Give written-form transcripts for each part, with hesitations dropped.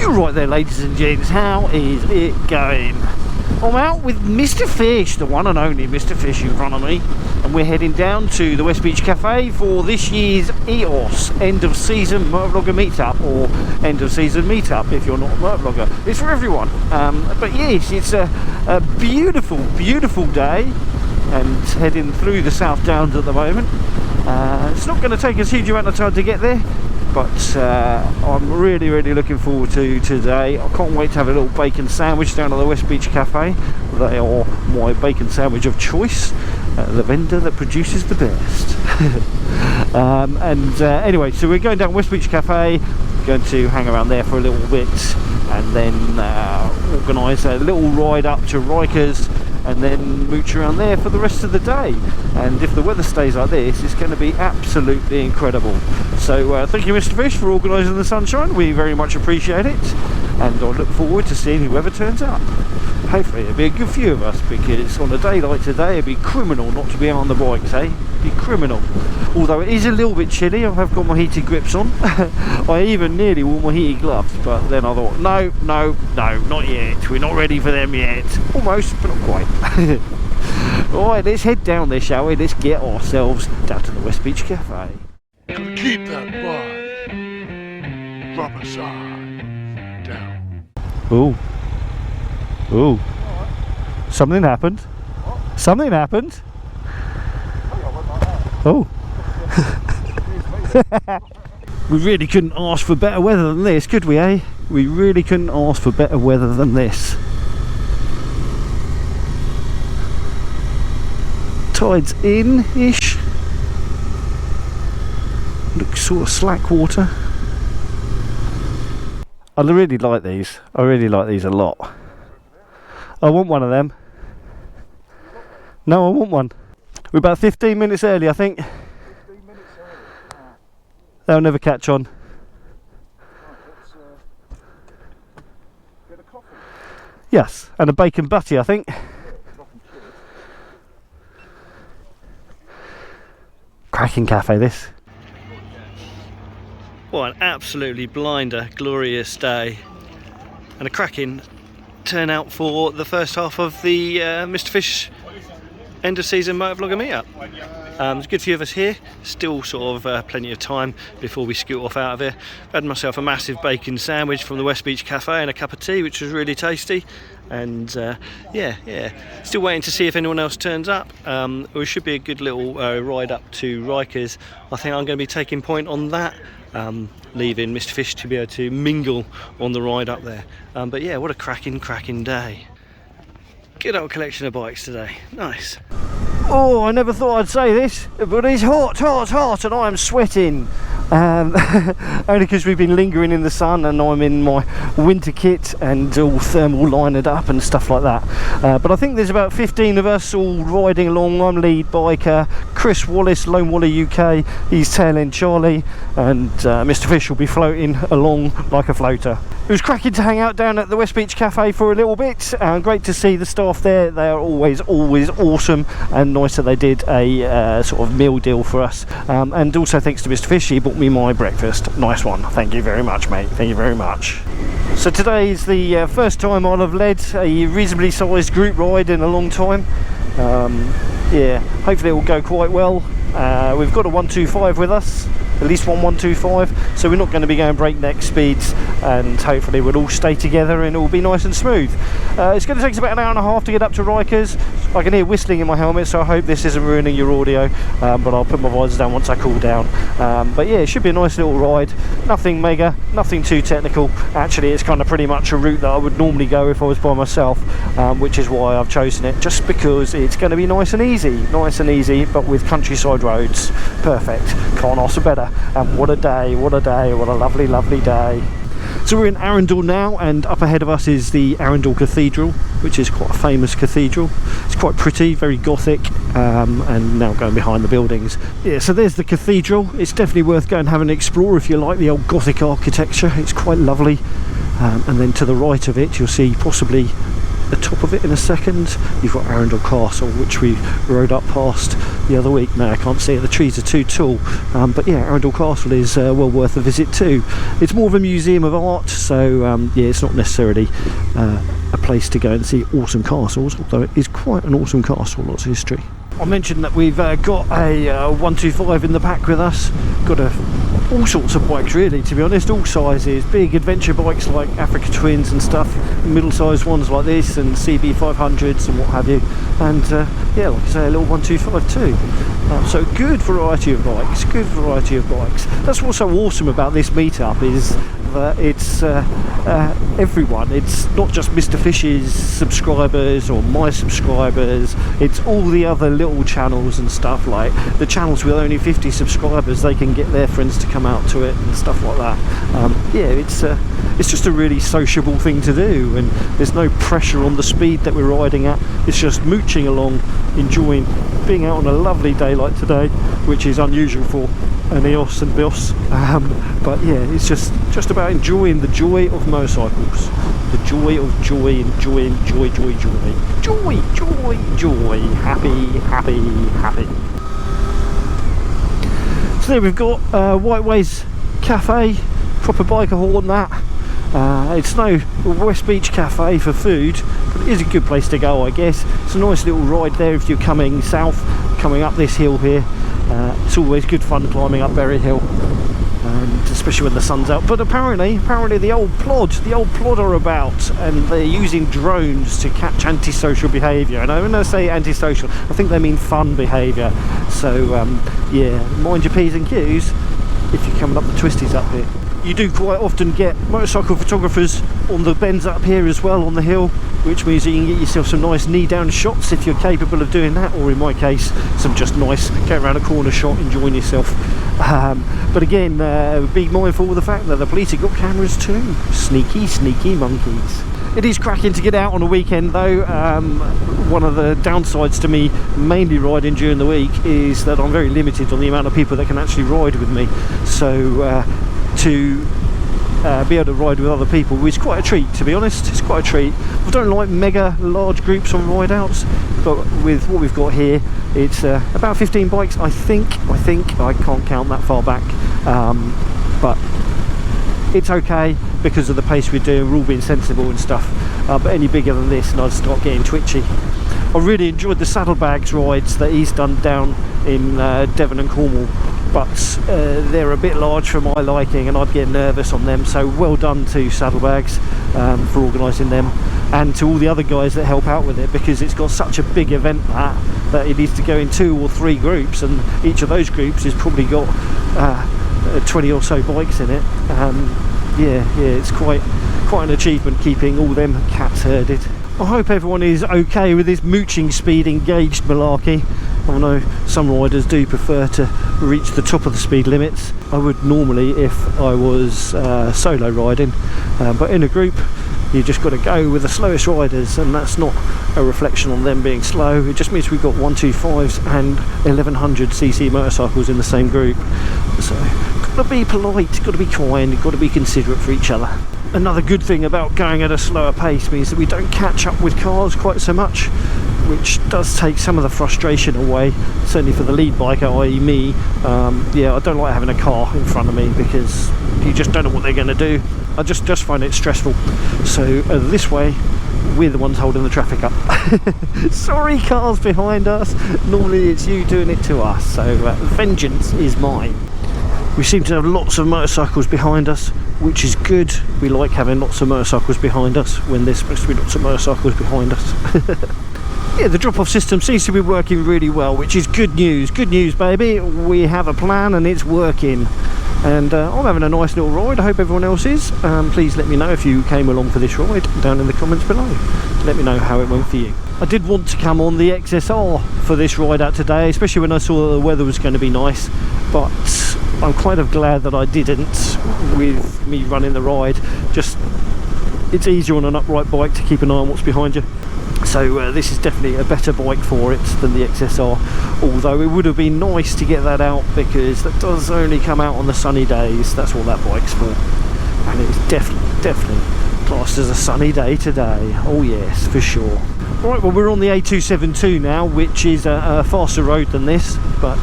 You right there, ladies and gents, how is it going? I'm out with Mr. Fish, the one and only Mr. Fish in front of me, and we're heading down to the West Beach Cafe for this year's E.O.S end of season motovlogger meetup, or end of season meetup if you're not a motovlogger. It's for everyone, but yes, it's a beautiful, beautiful day, and heading through the South Downs at the moment. It's not going to take us a huge amount of time to get there, but I'm really looking forward to today. I can't wait to have a little bacon sandwich down at the West Beach Cafe. They are my bacon sandwich of choice, the vendor that produces the best. Anyway, so we're going down West Beach Cafe, going to hang around there for a little bit, and then organise a little ride up to Rykas, and then mooch around there for the rest of the day. And if the weather stays like this, it's going to be absolutely incredible. So thank you, Mr. Fish, for organising the sunshine. We very much appreciate it, and I look forward to seeing whoever turns up. Hopefully it'll be a good few of us, because on a day like today it'd be criminal not to be on the bikes, eh? It'd be criminal. Although it is a little bit chilly, I have got my heated grips on. I even nearly wore my heated gloves, but then I thought, no, not yet. We're not ready for them yet. Almost, but not quite. Alright, let's head down there, shall we? Let's get ourselves down to the West Beach Cafe. Keep that bud. Drop aside. Down. Ooh. Ooh. Something happened. What? Something happened. Oh. We really couldn't ask for better weather than this, could we, eh? We really couldn't ask for better weather than this. Tide's in-ish. Looks sort of slack water. I really like these. I really like these a lot. I want one of them. No, I want one. We're about 15 minutes early, I think. 15 minutes early. They'll never catch on. Right, let's get a coffee. Yes, and a bacon butty, I think. Cracking cafe, this. Well, an absolutely blinder, glorious day, and a cracking turnout for the first half of the Mr. Fish end of season motovlogger meetup. There's a good few of us here, still sort of plenty of time before we scoot off out of here. I've had myself a massive bacon sandwich from the West Beach Cafe and a cup of tea, which was really tasty. And yeah, still waiting to see if anyone else turns up. It should be a good little ride up to Rykas. I think I'm going to be taking point on that, leaving Mr. Fish to be able to mingle on the ride up there. But yeah, what a cracking day. Good old collection of bikes today, nice. Oh, I never thought I'd say this, but it's hot, and I am sweating. Only because we've been lingering in the sun, and I'm in my winter kit and all thermal linered up and stuff like that. But I think there's about 15 of us all riding along. I'm lead biker, Chris Wallace, Lone Wally UK, he's tail end Charlie, and Mr. Fish will be floating along like a floater. It was cracking to hang out down at the West Beach Cafe for a little bit. Great to see the staff there. They are always awesome, and nice that they did a sort of meal deal for us. And also thanks to Mr. Fish, he bought me my breakfast. Nice one. Thank you very much, mate. Thank you very much. So today is the first time I'll have led a reasonably sized group ride in a long time. Yeah, hopefully it will go quite well. We've got a 125 with us, at least one 125, so we're not going to be going breakneck speeds, and hopefully we'll all stay together and it will be nice and smooth. It's going to take us about an hour and a half to get up to Rykas. I can hear whistling in my helmet, so I hope this isn't ruining your audio, but I'll put my visors down once I cool down. But yeah, it should be a nice little ride. Nothing mega, nothing too technical. Actually, it's kind of pretty much a route that I would normally go if I was by myself, which is why I've chosen it, just because it's going to be nice and easy, but with countryside roads. Perfect, can't ask for better. And what a day, what a lovely day. So we're in Arundel now, and up ahead of us is the Arundel Cathedral, which is quite a famous cathedral. It's quite pretty, very gothic, and now going behind the buildings. Yeah, so there's the cathedral. It's definitely worth going and having an explore if you like the old gothic architecture. It's quite lovely. And then to the right of it you'll see possibly the top of it in a second. You've got Arundel Castle, which we rode up past the other week. No, I can't see it, the trees are too tall, but yeah, Arundel Castle is well worth a visit too. It's more of a museum of art, so yeah, it's not necessarily a place to go and see awesome castles, although it is quite an awesome castle, lots of history. I mentioned that we've got a 125 in the pack with us. Got all sorts of bikes really, to be honest, all sizes, big adventure bikes like Africa Twins and stuff, middle-sized ones like this and CB 500s and what have you, and yeah, like I say, a little 125 too. So good variety of bikes, good variety of bikes. That's what's so awesome about this meetup, is that it's everyone. It's not just Mr. Fish's subscribers or my subscribers, it's all the other little channels and stuff, like the channels with only 50 subscribers, they can get their friends to come out to it and stuff like that. Yeah, it's just a really sociable thing to do, and there's no pressure on the speed that we're riding at. It's just mooching along, enjoying being out on a lovely day like today, which is unusual for an E.O.S and B.O.S. But yeah, it's just about enjoying the joy of motorcycles, the joy of joy, enjoying joy, happy. So there we've got Whiteways Cafe, proper biker hall on that. It's no West Beach Cafe for food, but it is a good place to go, I guess. It's a nice little ride there if you're coming south, coming up this hill here. It's always good fun climbing up Berry Hill, and especially when the sun's out. But apparently the old plod are about, and they're using drones to catch antisocial behaviour. And when I say antisocial, I think they mean fun behaviour. So yeah, mind your P's and Q's if you're coming up the twisties up here. You do quite often get motorcycle photographers on the bends up here as well on the hill, which means that you can get yourself some nice knee-down shots if you're capable of doing that, or in my case, some just nice get around a corner shot, enjoying yourself. But again, be mindful of the fact that the police have got cameras too. Sneaky monkeys. It is cracking to get out on a weekend though. One of the downsides to me mainly riding during the week is that I'm very limited on the amount of people that can actually ride with me. So to be able to ride with other people is quite a treat, to be honest. It's quite a treat. I don't like mega large groups on ride outs, but with what we've got here, it's about 15 bikes, I think. I can't count that far back, but it's okay because of the pace we're doing. We're all being sensible and stuff, but any bigger than this and I'd start getting twitchy. I really enjoyed the saddlebags rides that he's done down in Devon and Cornwall, but they're a bit large for my liking and I'd get nervous on them, so well done to Saddlebags for organising them, and to all the other guys that help out with it, because it's got such a big event that it needs to go in 2 or 3 groups, and each of those groups has probably got 20 or so bikes in it. Yeah, it's quite an achievement keeping all them cats herded. I hope everyone is okay with this mooching speed engaged malarkey. I know some riders do prefer to reach the top of the speed limits. I would normally if I was solo riding, but in a group you just got to go with the slowest riders, and that's not a reflection on them being slow. It just means we've got 125s and 1100cc motorcycles in the same group. So got to be polite, got to be kind, got to be considerate for each other. Another good thing about going at a slower pace means that we don't catch up with cars quite so much, which does take some of the frustration away, certainly for the lead biker, i.e. me. Yeah, I don't like having a car in front of me because you just don't know what they're going to do. I just find it stressful. So this way, we're the ones holding the traffic up. Sorry cars behind us, normally it's you doing it to us, so vengeance is mine. We seem to have lots of motorcycles behind us, which is good. We like having lots of motorcycles behind us when there's supposed to be lots of motorcycles behind us. Yeah, the drop-off system seems to be working really well, which is good news. Good news, baby. We have a plan and it's working. And I'm having a nice little ride. I hope everyone else is. Please let me know if you came along for this ride down in the comments below. Let me know how it went for you. I did want to come on the XSR for this ride out today, especially when I saw that the weather was going to be nice, but I'm kind of glad that I didn't with me running the ride. Just, it's easier on an upright bike to keep an eye on what's behind you. So this is definitely a better bike for it than the XSR, although it would have been nice to get that out because that does only come out on the sunny days. That's what that bike's for, and it's definitely Classed as a sunny day today. Oh yes, for sure. Right, well we're on the A272 now, which is a faster road than this, but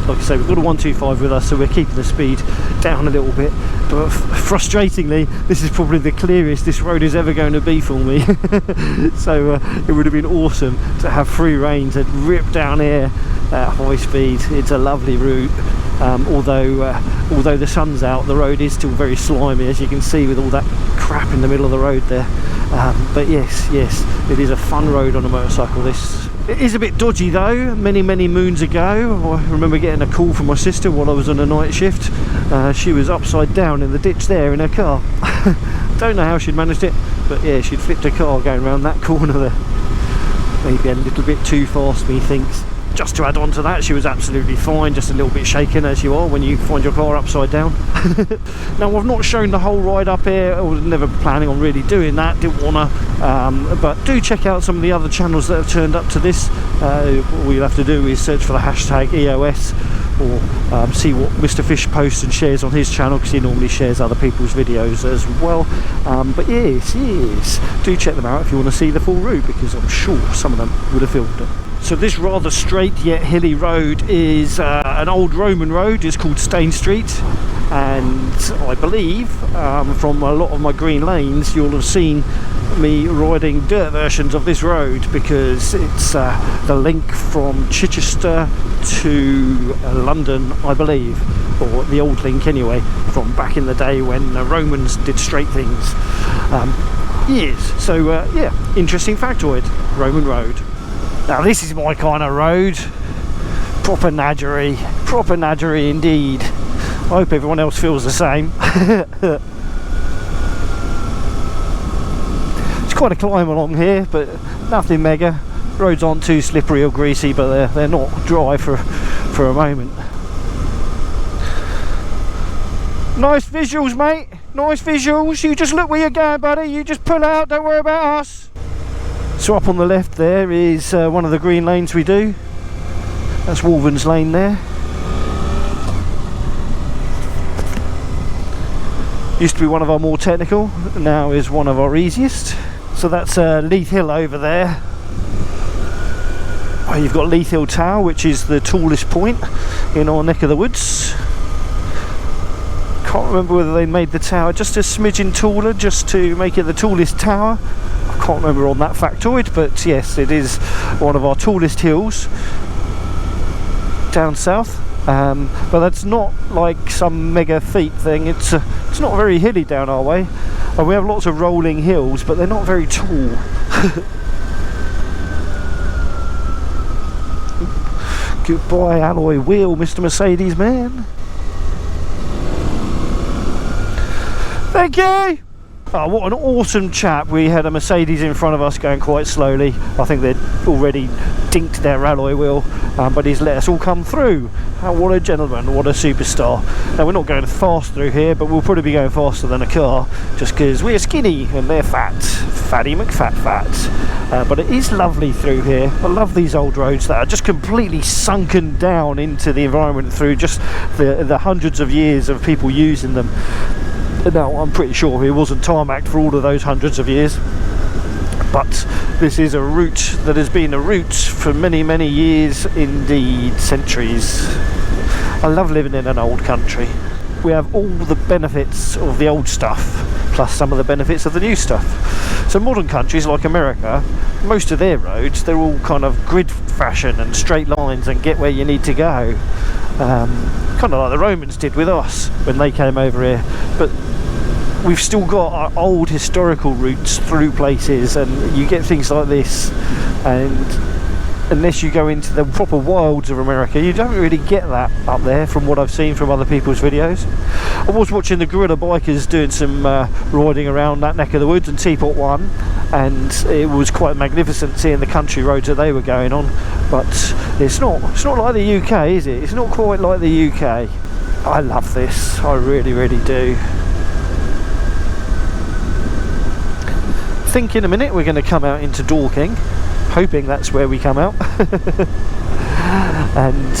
like I say, we've got a 125 with us, so we're keeping the speed down a little bit. But frustratingly, this is probably the clearest this road is ever going to be for me. So it would have been awesome to have free rein to rip down here at high speed. It's a lovely route. Although the sun's out, the road is still very slimy, as you can see, with all that crap in the middle of the road there. But yes, it is a fun road on a motorcycle. This it is a bit dodgy though. Many moons ago, I remember getting a call from my sister while I was on a night shift. She was upside down in the ditch there in her car. Don't know how she'd managed it, but yeah, she'd flipped her car going around that corner there. Maybe a little bit too fast, methinks. Just to add on to that, she was absolutely fine, just a little bit shaken, as you are when you find your car upside down. Now, I've not shown the whole ride up here. I was never planning on really doing that, didn't want to, but do check out some of the other channels that have turned up to this. All you'll have to do is search for the hashtag EOS, or see what Mr. Fish posts and shares on his channel, because he normally shares other people's videos as well. But yes, do check them out if you want to see the full route, because I'm sure some of them would have filmed it. So this rather straight yet hilly road is an old Roman road. It's called Stane Street, and I believe from a lot of my green lanes you'll have seen me riding dirt versions of this road, because it's the link from Chichester to London, I believe, or the old link anyway, from back in the day when the Romans did straight things. Yes, so yeah, interesting factoid. Roman road. Now this is my kind of road. Proper nadgery indeed. I hope everyone else feels the same. It's quite a climb along here, but nothing mega. Roads aren't too slippery or greasy, but they're not dry for a moment. Nice visuals, mate. Nice visuals. You just look where you're going, buddy. You just pull out. Don't worry about us. So up on the left there is one of the green lanes we do. That's Wolven's Lane there. Used to be one of our more technical, now is one of our easiest. So that's Leith Hill over there. Well, you've got Leith Hill Tower, which is the tallest point in our neck of the woods. Can't remember whether they made the tower just a smidgen taller, just to make it the tallest tower. I can't remember on that factoid, but yes, it is one of our tallest hills down south. But that's not like some mega feat thing. It's not very hilly down our way. We have lots of rolling hills, but they're not very tall. Goodbye alloy wheel, Mr. Mercedes man. Thank you. Oh, what an awesome chap. We had a Mercedes in front of us going quite slowly. I think they'd already dinked their alloy wheel, but he's let us all come through. What a gentleman, what a superstar. Now, we're not going fast through here, but we'll probably be going faster than a car, just because we're skinny and they're fat. Fatty McFat. But it is lovely through here. I love these old roads that are just completely sunken down into the environment through just the hundreds of years of people using them. Now, I'm pretty sure it wasn't tarmacked for all of those hundreds of years, but this is a route that has been a route for many years, indeed centuries. I love living in an old country. We have all the benefits of the old stuff, plus some of the benefits of the new stuff. So modern countries like America, most of their roads, they're all kind of grid fashion and straight lines and get where you need to go. Kind of like the Romans did with us when they came over here. But we've still got our old historical routes through places, and you get things like this, and unless you go into the proper wilds of America, you don't really get that up there, from what I've seen from other people's videos. I was watching the guerrilla bikers doing some riding around that neck of the woods and Teapot One, and it was quite magnificent seeing the country roads that they were going on. But it's not like the UK, is it? It's not quite like the UK. I love this, I really do. I think in a minute we're going to come out into Dorking, hoping that's where we come out. And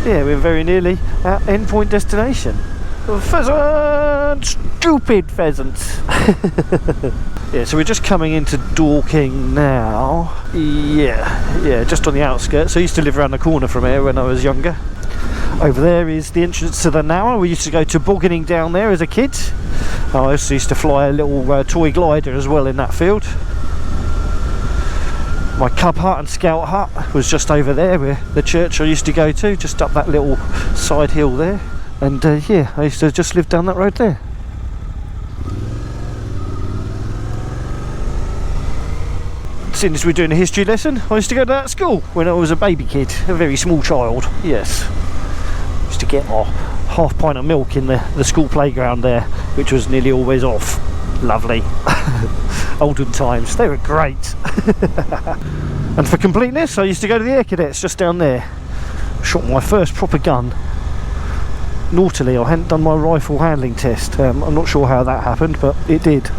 yeah, we're very nearly at endpoint destination. Pheasants! Stupid pheasants! Yeah, so we're just coming into Dorking now. Yeah, just on the outskirts. I used to live around the corner from here when I was younger. Over there is the entrance to the Nower. We used to go tobogganing down there as a kid. I also used to fly a little toy glider as well in that field. My cub hut and scout hut was just over there where the church I used to go to, just up that little side hill there. And yeah, I used to just live down that road there. Seeing as we're doing a history lesson, I used to go to that school when I was a baby kid, a very small child, yes. Used to get a half pint of milk in the school playground there, which was nearly always off. Lovely. Olden times, they were great. And for completeness, I used to go to the Air Cadets just down there. Shot my first proper gun. Naughtily, I hadn't done my rifle handling test. I'm not sure how that happened, but it did.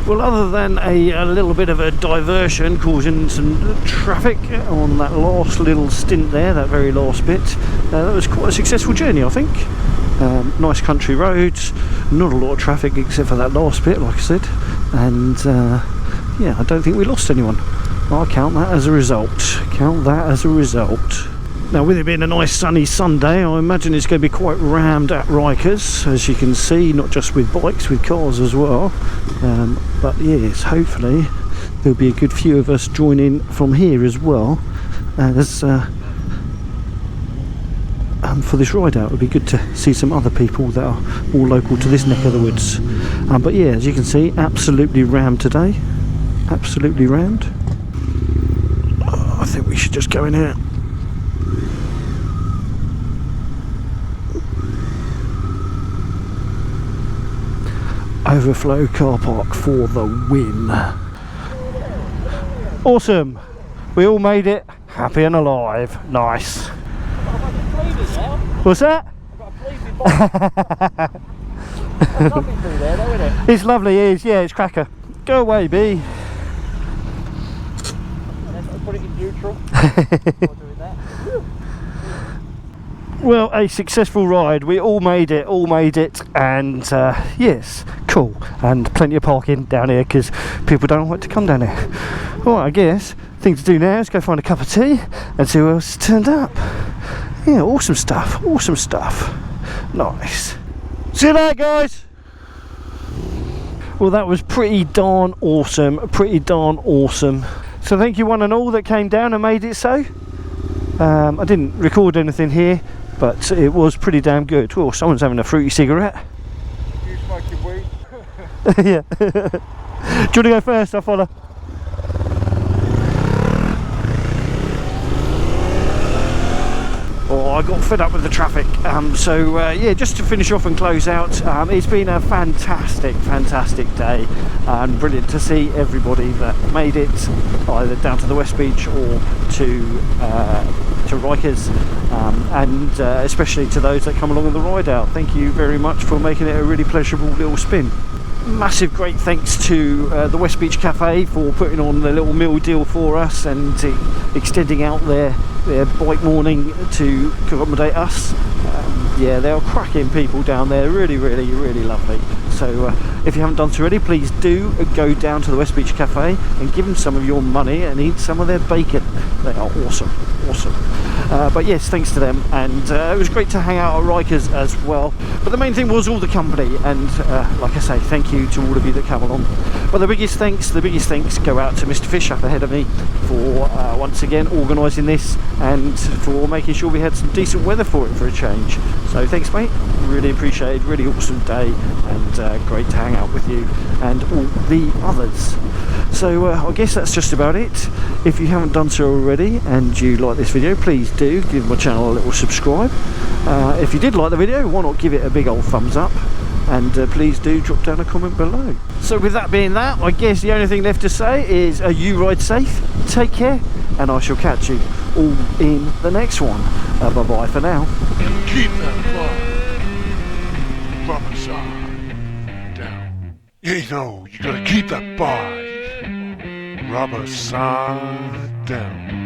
Well, other than a little bit of a diversion causing some traffic on that last little stint there, that very last bit, that was quite a successful journey, I think. Nice country roads, not a lot of traffic except for that last bit, like I said, and yeah, I don't think we lost anyone. I count that as a result. Count that as a result. Now, with it being a nice sunny Sunday, I imagine it's going to be quite rammed at Rykas, as you can see, not just with bikes, with cars as well. But yes, hopefully there'll be a good few of us joining from here as well. As for this ride out, it would be good to see some other people that are more local to this neck of the woods. But yeah, as you can see, absolutely rammed today. Absolutely rammed. I think we should just go in here. Overflow car park for the win. Awesome. We all made it happy and alive. Nice. What's that? It's lovely, it is. Yeah, it's cracker. Go away, B. Put it in neutral. Well, a successful ride. We all made it, and yes, cool. And plenty of parking down here because people don't like to come down here. Alright, I guess thing to do now is go find a cup of tea and see who else has turned up. Yeah, awesome stuff, awesome stuff. Nice. See you later, guys. Well, that was pretty darn awesome, pretty darn awesome. So thank you one and all that came down and made it so. I didn't record anything here, but it was pretty damn good. Oh, someone's having a fruity cigarette. You smoking weed? Yeah. Do you want to go first? I'll follow. Oh, I got fed up with the traffic. So yeah, just to finish off and close out, it's been a fantastic day, and brilliant to see everybody that made it either down to the West Beach or to Rykas, and especially to those that come along on the ride out. Thank you very much for making it a really pleasurable little spin. Massive great thanks to the West Beach Cafe for putting on the little meal deal for us and extending out their bike morning to accommodate us. Yeah, they are cracking people down there, really lovely. So if you haven't done so already, please do go down to the West Beach Cafe and give them some of your money and eat some of their bacon. They are awesome. But yes, thanks to them, and it was great to hang out at Rykas as well. But the main thing was all the company, and like I say, thank you to all of you that come along. But the biggest thanks go out to Mr. Fish up ahead of me for once again organising this and for making sure we had some decent weather for it for a change. So thanks, mate. Really appreciated. Really awesome day, and great to hang out with you and all the others. So I guess that's just about it. If you haven't done so already and you like this video, please do give my channel a little subscribe. If you did like the video, why not give it a big old thumbs up, and please do drop down a comment below. So with that being that, I guess the only thing left to say is you ride safe, take care, and I shall catch you all in the next one. Bye bye for now. Keep that bar. Rubber side down. You know, you gotta keep that bar. Rubber side down.